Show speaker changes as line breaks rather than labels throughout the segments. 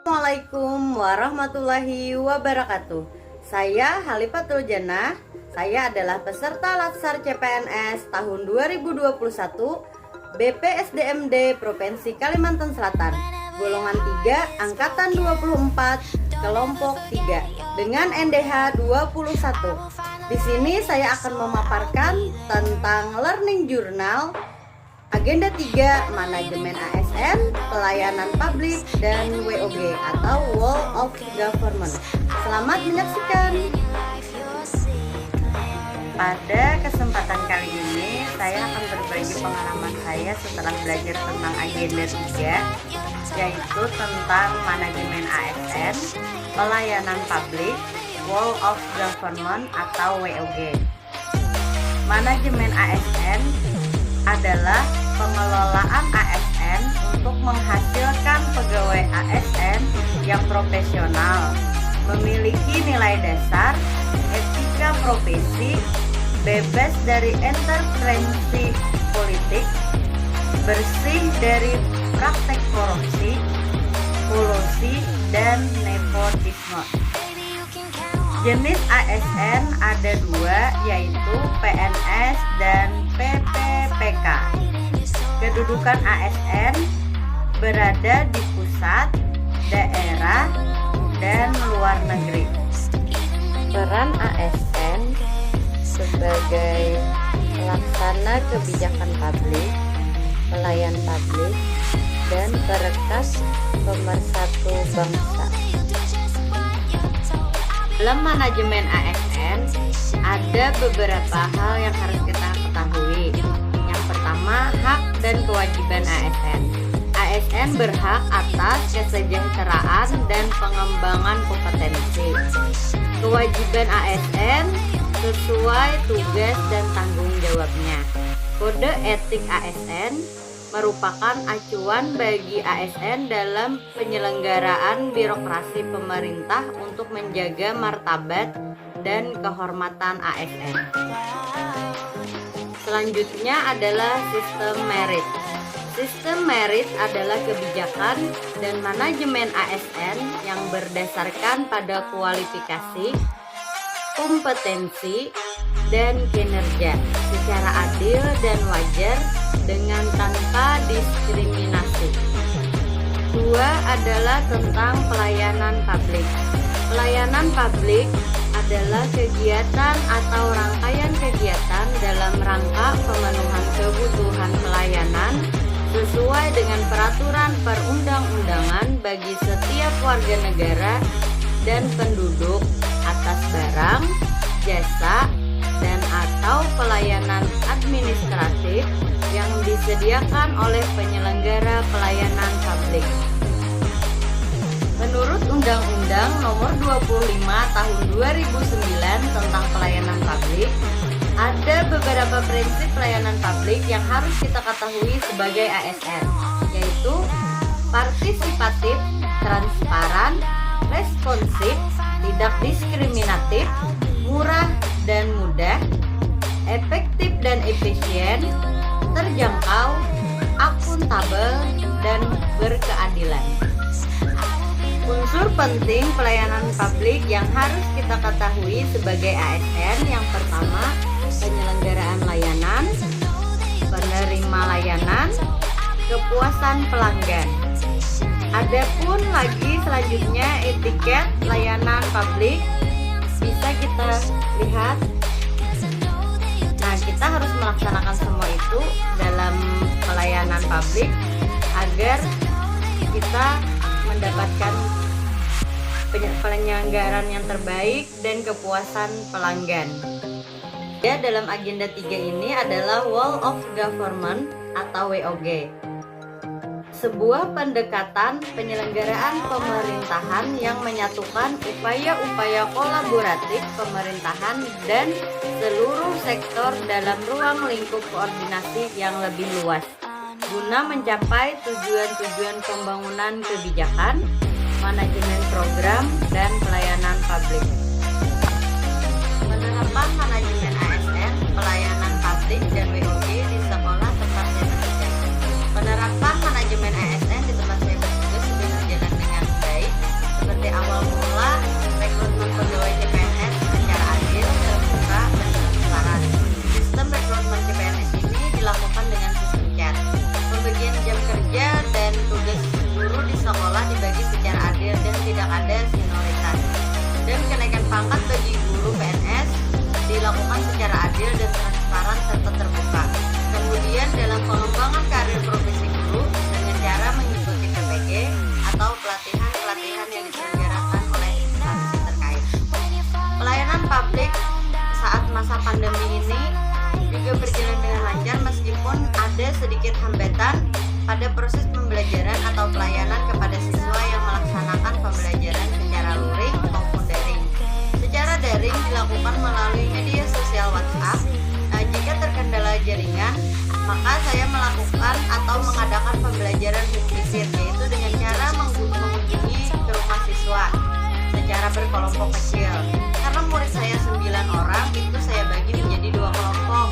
Assalamualaikum warahmatullahi wabarakatuh. Saya Halifatul Jannah. Saya adalah peserta Latsar CPNS tahun 2021 BPSDMD Provinsi Kalimantan Selatan, golongan 3 angkatan 24, kelompok 3 dengan NDH 21. Di sini saya akan memaparkan tentang learning journal, agenda 3, manajemen ASN, pelayanan publik, dan WOG atau Wall of Government. Selamat menyaksikan. Pada kesempatan kali ini saya akan berbagi pengalaman saya setelah belajar tentang agenda 3, yaitu tentang manajemen ASN, pelayanan publik, Wall of Government atau WOG. Manajemen ASN adalah pengelolaan ASN untuk menghasilkan pegawai ASN yang profesional, memiliki nilai dasar, etika profesi, bebas dari intervensi politik, bersih dari praktek korupsi, kolusi, dan nepotisme. Jenis ASN ada dua, yaitu PNS dan PPPK. Kedudukan ASN berada di pusat, daerah, dan luar negeri. Peran ASN sebagai pelaksana kebijakan publik, pelayan publik, dan perekas pemersatu bangsa. Dalam manajemen ASN ada beberapa hal yang harus kita ketahui. Yang pertama, hak dan kewajiban ASN. ASN berhak atas kesejahteraan dan pengembangan kompetensi. Kewajiban ASN sesuai tugas dan tanggung jawabnya. Kode etik ASN merupakan acuan bagi ASN dalam penyelenggaraan birokrasi pemerintah untuk menjaga martabat dan kehormatan ASN. Selanjutnya adalah sistem merit. Sistem merit adalah kebijakan dan manajemen ASN yang berdasarkan pada kualifikasi, kompetensi, dan kinerja secara adil dan wajar dengan tanpa diskriminasi. Dua adalah tentang pelayanan publik. Pelayanan publik adalah kegiatan atau rangkaian kegiatan dalam rangka pemenuhan kebutuhan pelayanan sesuai dengan peraturan perundang-undangan bagi setiap warga negara dan penduduk atas barang, jasa, dan atau pelayanan administratif yang disediakan oleh penyelenggara pelayanan publik. Menurut Undang-Undang Nomor 25 Tahun 2009 tentang pelayanan publik, ada beberapa prinsip pelayanan publik yang harus kita ketahui sebagai ASN, yaitu partisipatif, transparan, responsif, tidak diskriminatif, murah dan mudah, efektif dan efisien, terjangkau, akuntabel, dan berkeadilan. Unsur penting pelayanan publik yang harus kita ketahui sebagai ASN yang pertama, penyelenggaraan layanan, penerima layanan, kepuasan pelanggan. Adapun lagi selanjutnya etiket layanan publik bisa kita lihat. Nah, kita harus melaksanakan semua itu dalam pelayanan publik agar kita mendapatkan penyelenggaraan yang terbaik dan kepuasan pelanggan. Ya, dalam agenda 3 ini adalah Wall of Government atau WOG. Sebuah pendekatan penyelenggaraan pemerintahan yang menyatukan upaya-upaya kolaboratif pemerintahan dan seluruh sektor dalam ruang lingkup koordinasi yang lebih luas guna mencapai tujuan-tujuan pembangunan kebijakan, manajemen program, dan pelayanan publik. Penerapan manajemen ASN, pelayanan publik, dan WOG di sekolah tempat saya bekerja. Penerapan manajemen ASN di tempat saya bekerja sudah berjalan dengan baik adil dan transparan serta terbuka. Kemudian dalam pengembangan karir profesi guru dengan cara mengikuti PPG atau pelatihan-pelatihan yang diselenggarakan oleh instansi terkait. Pelayanan publik saat masa pandemi ini juga berjalan dengan lancar meskipun ada sedikit hambatan pada proses pembelajaran atau pelayanan kepada siswa yang melaksanakan pembelajaran secara luring maupun daring. Secara daring dilakukan melalui media sosial WhatsApp. Jika terkendala jaringan, maka saya melakukan atau mengadakan pembelajaran home visit, yaitu dengan cara mengunjungi ke rumah siswa secara berkelompok kecil. Karena murid saya 9 orang, itu saya bagi menjadi 2 kelompok.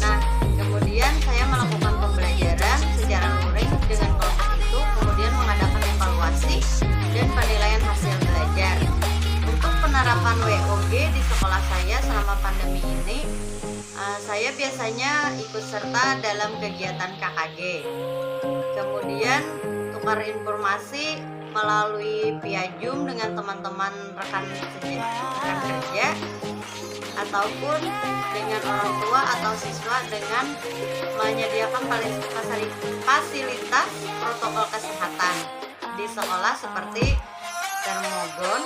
Nah, kemudian saya melakukan pembelajaran secara luring dengan kelompok itu, kemudian mengadakan evaluasi dan penilaian hasil belajar. Untuk penerapan WOG di sekolah saya selama pandemi ini, saya biasanya ikut serta dalam kegiatan KKG. Kemudian tukar informasi melalui via Zoom dengan teman-teman rekan kerja ataupun dengan orang tua atau siswa dengan menyediakan fasilitas protokol kesehatan di sekolah seperti termogon,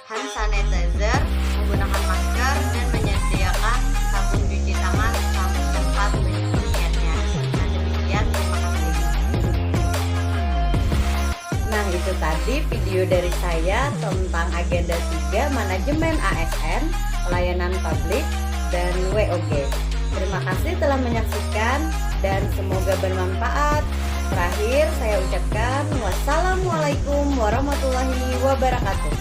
hand sanitizer, menggunakan masker, dan menyediakan sabun cuci tangan sampai tempat pencuciannya. Nah, demikian, terima kasih. Nah, itu tadi video dari saya tentang agenda 3 manajemen ASN, pelayanan publik, dan WOG. Terima kasih telah menyaksikan dan semoga bermanfaat. Terakhir saya ucapkan wassalamualaikum warahmatullahi wabarakatuh.